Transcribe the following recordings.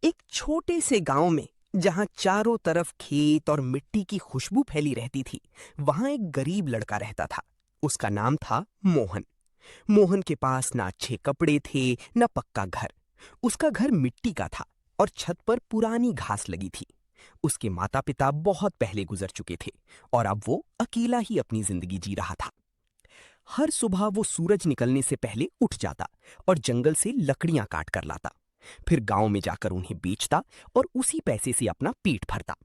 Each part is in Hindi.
एक छोटे से गांव में जहां चारों तरफ खेत और मिट्टी की खुशबू फैली रहती थी, वहां एक गरीब लड़का रहता था। उसका नाम था मोहन। मोहन के पास ना अच्छे कपड़े थे, न पक्का घर। उसका घर मिट्टी का था और छत पर पुरानी घास लगी थी। उसके माता पिता बहुत पहले गुजर चुके थे और अब वो अकेला ही अपनी जिंदगी जी रहा था। हर सुबह वो सूरज निकलने से पहले उठ जाता और जंगल से लकड़ियां काट कर लाता। फिर गांव में जाकर उन्हें बेचता और उसी पैसे से अपना पेट भरता।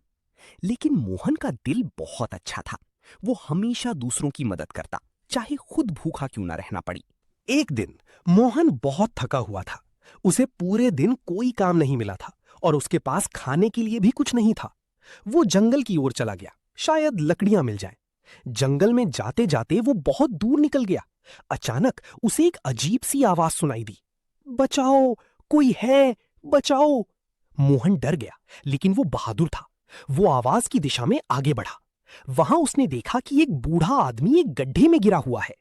लेकिन मोहन का दिल बहुत अच्छा था। वो हमेशा दूसरों की मदद करता, चाहे खुद भूखा क्यों ना रहना पड़ी। एक दिन मोहन बहुत थका हुआ था। उसे पूरे दिन कोई काम नहीं मिला था और उसके पास खाने के लिए भी कुछ नहीं था। वो जंगल की ओर चला गया, शायद लकड़ियां मिल जाएं। जंगल में जाते जाते वो बहुत दूर निकल गया। अचानक उसे एक अजीब सी आवाज सुनाई दी, बचाओ, कोई है, बचाओ। मोहन डर गया, लेकिन वो बहादुर था। वो आवाज की दिशा में आगे बढ़ा। वहां उसने देखा कि एक बूढ़ा आदमी एक गड्ढे में गिरा हुआ है।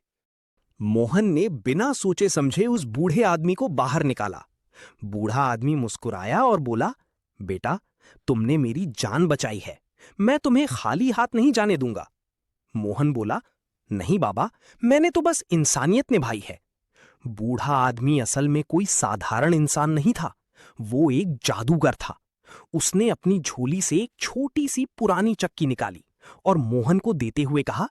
मोहन ने बिना सोचे समझे उस बूढ़े आदमी को बाहर निकाला। बूढ़ा आदमी मुस्कुराया और बोला, बेटा, तुमने मेरी जान बचाई है। मैं तुम्हें खाली हाथ नहीं जाने दूंगा। मोहन बोला, नहीं बाबा, मैंने तो बस इंसानियत निभाई है। बूढ़ा आदमी असल में कोई साधारण इंसान नहीं था। वो एक जादूगर था। उसने अपनी झोली से एक छोटी सी पुरानी चक्की निकाली और मोहन को देते हुए कहा,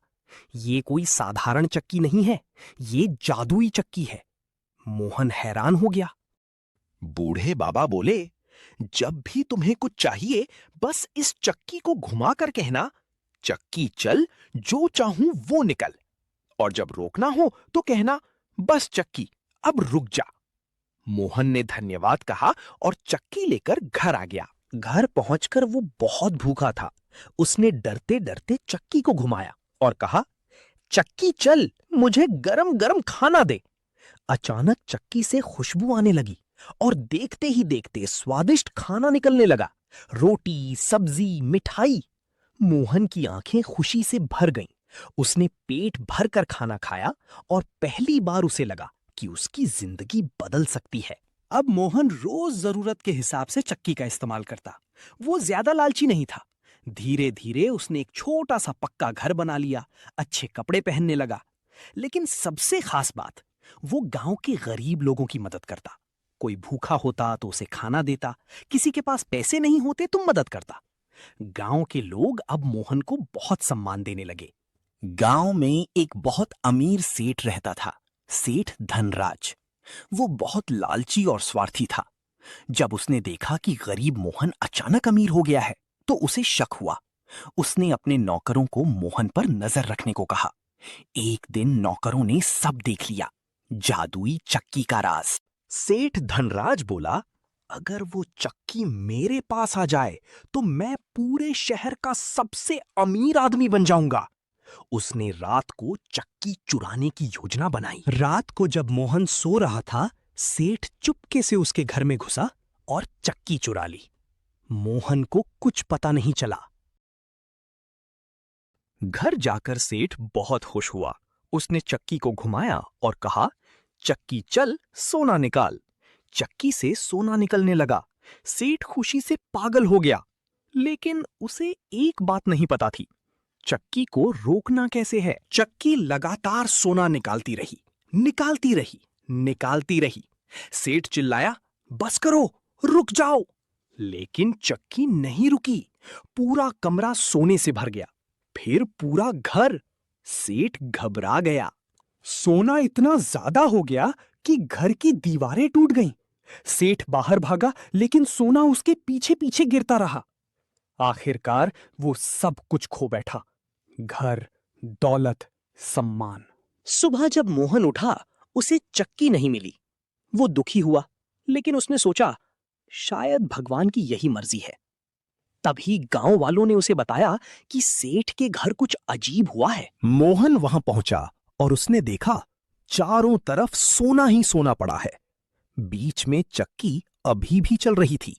ये कोई साधारण चक्की नहीं है, ये जादुई चक्की है। मोहन हैरान हो गया। बूढ़े बाबा बोले, जब भी तुम्हें कुछ चाहिए बस इस चक्की को घुमा कर कहना, चक्की चल, जो चाहूं वो निकल। और जब रोकना हो तो कहना, बस चक्की अब रुक जा। मोहन ने धन्यवाद कहा और चक्की लेकर घर आ गया। घर पहुंचकर वो बहुत भूखा था। उसने डरते डरते चक्की को घुमाया और कहा, चक्की चल, मुझे गरम गरम खाना दे। अचानक चक्की से खुशबू आने लगी और देखते ही देखते स्वादिष्ट खाना निकलने लगा। रोटी, सब्जी, मिठाई। मोहन की आंखें खुशी से भर गईं। उसने पेट भर कर खाना खाया और पहली बार उसे लगा कि उसकी जिंदगी बदल सकती है। अब मोहन रोज जरूरत के हिसाब से चक्की का इस्तेमाल करता। वो ज्यादा लालची नहीं था। धीरे धीरे उसने एक छोटा सा पक्का घर बना लिया, अच्छे कपड़े पहनने लगा। लेकिन सबसे खास बात, वो गांव के गरीब लोगों की मदद करता। कोई भूखा होता तो उसे खाना देता, किसी के पास पैसे नहीं होते तो मदद करता। गांव के लोग अब मोहन को बहुत सम्मान देने लगे। गांव में एक बहुत अमीर सेठ रहता था, सेठ धनराज। वो बहुत लालची और स्वार्थी था। जब उसने देखा कि गरीब मोहन अचानक अमीर हो गया है, तो उसे शक हुआ। उसने अपने नौकरों को मोहन पर नजर रखने को कहा। एक दिन नौकरों ने सब देख लिया, जादुई चक्की का राज। सेठ धनराज बोला, अगर वो चक्की मेरे पास आ जाए तो मैं पूरे शहर का सबसे अमीर आदमी बन जाऊंगा। उसने रात को चक्की चुराने की योजना बनाई। रात को जब मोहन सो रहा था, सेठ चुपके से उसके घर में घुसा और चक्की चुरा ली। मोहन को कुछ पता नहीं चला। घर जाकर सेठ बहुत खुश हुआ। उसने चक्की को घुमाया और कहा, चक्की चल, सोना निकाल। चक्की से सोना निकलने लगा। सेठ खुशी से पागल हो गया। लेकिन उसे एक बात नहीं पता थी, चक्की को रोकना कैसे है। चक्की लगातार सोना निकालती रही, निकालती रही, निकालती रही। सेठ चिल्लाया, बस करो, रुक जाओ। लेकिन चक्की नहीं रुकी। पूरा कमरा सोने से भर गया, फिर पूरा घर। सेठ घबरा गया। सोना इतना ज्यादा हो गया कि घर की दीवारें टूट गईं। सेठ बाहर भागा, लेकिन सोना उसके पीछे पीछे गिरता रहा। आखिरकार वो सब कुछ खो बैठा, घर, दौलत, सम्मान। सुबह जब मोहन उठा, उसे चक्की नहीं मिली। वो दुखी हुआ, लेकिन उसने सोचा, शायद भगवान की यही मर्जी है। तभी गांव वालों ने उसे बताया कि सेठ के घर कुछ अजीब हुआ है। मोहन वहां पहुंचा और उसने देखा, चारों तरफ सोना ही सोना पड़ा है। बीच में चक्की अभी भी चल रही थी।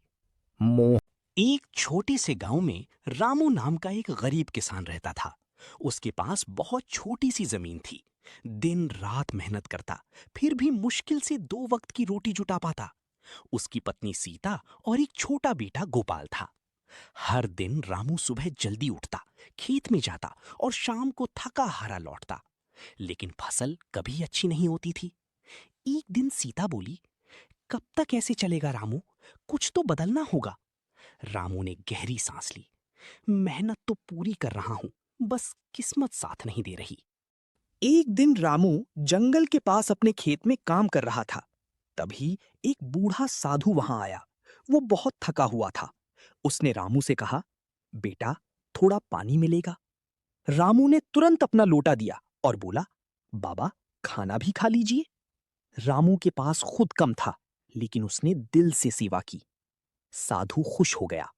एक छोटे से गांव में रामू नाम का एक गरीब किसान रहता था। उसके पास बहुत छोटी सी जमीन थी। दिन रात मेहनत करता, फिर भी मुश्किल से 2 वक्त की रोटी जुटा पाता। उसकी पत्नी सीता और एक छोटा बेटा गोपाल था। हर दिन रामू सुबह जल्दी उठता, खेत में जाता और शाम को थका हारा लौटता, लेकिन फसल कभी अच्छी नहीं होती थी। एक दिन सीता बोली, कब तक ऐसे चलेगा रामू? कुछ तो बदलना होगा। रामू ने गहरी सांस ली। मेहनत तो पूरी कर रहा हूं, बस किस्मत साथ नहीं दे रही। एक दिन रामू जंगल के पास अपने खेत में काम कर रहा था। तभी एक बूढ़ा साधु वहां आया। वो बहुत थका हुआ था। उसने रामू से कहा, बेटा, थोड़ा पानी मिलेगा? रामू ने तुरंत अपना लोटा दिया और बोला, बाबा, खाना भी खा लीजिए। रामू के पास खुद कम था, लेकिन उसने दिल से सेवा की। साधु खुश हो गया।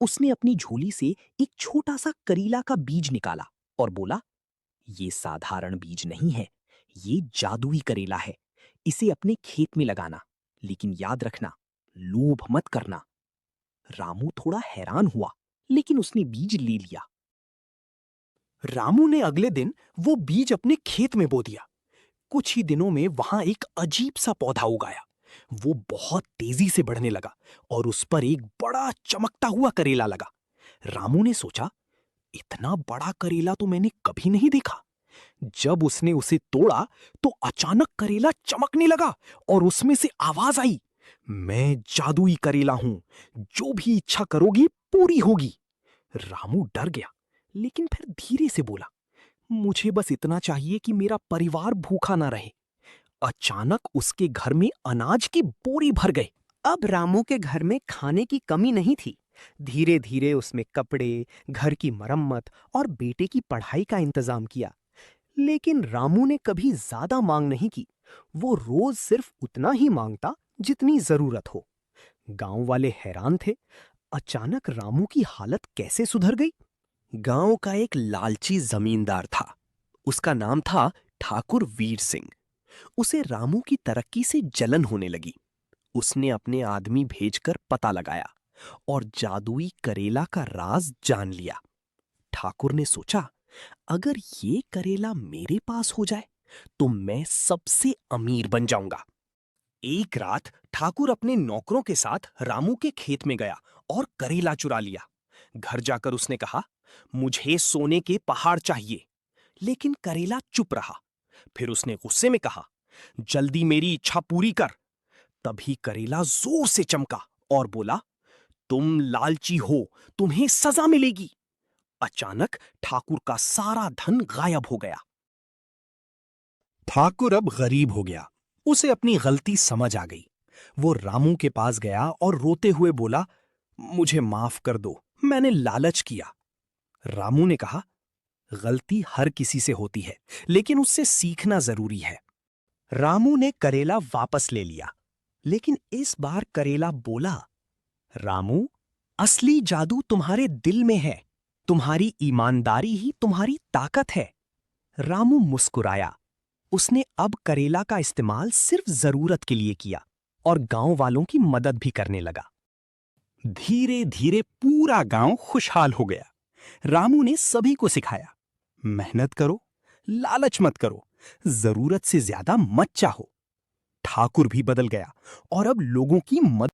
उसने अपनी झोली से एक छोटा सा करीला का बीज निकाला और बोला, ये साधारण बीज नहीं है, ये जादुई करेला है। इसे अपने खेत में लगाना, लेकिन याद रखना, लोभ मत करना। रामू थोड़ा हैरान हुआ, लेकिन उसने बीज ले लिया। रामू ने अगले दिन वो बीज अपने खेत में बो दिया। कुछ ही दिनों में वहां एक अजीब सा पौधा उगाया। वो बहुत तेजी से बढ़ने लगा और उस पर एक बड़ा चमकता हुआ करेला लगा। रामू ने सोचा, इतना बड़ा करेला तो मैंने कभी नहीं देखा। जब उसने उसे तोड़ा तो अचानक करेला चमकने लगा और उसमें से आवाज आई, मैं जादुई करेला हूं, जो भी इच्छा करोगी पूरी होगी। रामू डर गया, लेकिन फिर धीरे से बोला, मुझे बस इतना चाहिए कि मेरा परिवार भूखा ना रहे। अचानक उसके घर में अनाज की बोरी भर गए। अब रामू के घर में खाने की कमी नहीं थी। धीरे धीरे उसमें कपड़े, घर की मरम्मत और बेटे की पढ़ाई का इंतजाम किया। लेकिन रामू ने कभी ज्यादा मांग नहीं की। वो रोज सिर्फ उतना ही मांगता जितनी जरूरत हो। गांव वाले हैरान थे। अचानक रामू की हालत कैसे सुधर गई? गांव का एक लालची जमींदार था। उसका नाम था ठाकुर वीर सिंह। उसे रामू की तरक्की से जलन होने लगी। उसने अपने आदमी भेजकर पता लगाया और जादुई करेला का राज जान लिया। ठाकुर ने सोचा, अगर ये करेला मेरे पास हो जाए तो मैं सबसे अमीर बन जाऊंगा। एक रात ठाकुर अपने नौकरों के साथ रामू के खेत में गया और करेला चुरा लिया। घर जाकर उसने कहा, मुझे सोने के पहाड़ चाहिए। लेकिन करेला चुप रहा। फिर उसने गुस्से में कहा, जल्दी मेरी इच्छा पूरी कर। तभी करेला जोर से चमका और बोला, तुम लालची हो, तुम्हें सजा मिलेगी। अचानक ठाकुर का सारा धन गायब हो गया। ठाकुर अब गरीब हो गया। उसे अपनी गलती समझ आ गई। वो रामू के पास गया और रोते हुए बोला, मुझे माफ कर दो, मैंने लालच किया। रामू ने कहा, गलती हर किसी से होती है, लेकिन उससे सीखना जरूरी है। रामू ने करेला वापस ले लिया, लेकिन इस बार करेला बोला, रामू, असली जादू तुम्हारे दिल में है। तुम्हारी ईमानदारी ही तुम्हारी ताकत है। रामू मुस्कुराया। उसने अब करेला का इस्तेमाल सिर्फ जरूरत के लिए किया और गांव वालों की मदद भी करने लगा। धीरे धीरे पूरा गांव खुशहाल हो गया। रामू ने सभी को सिखाया, मेहनत करो, लालच मत करो, जरूरत से ज्यादा मत चाहो। ठाकुर भी बदल गया और अब लोगों की मदद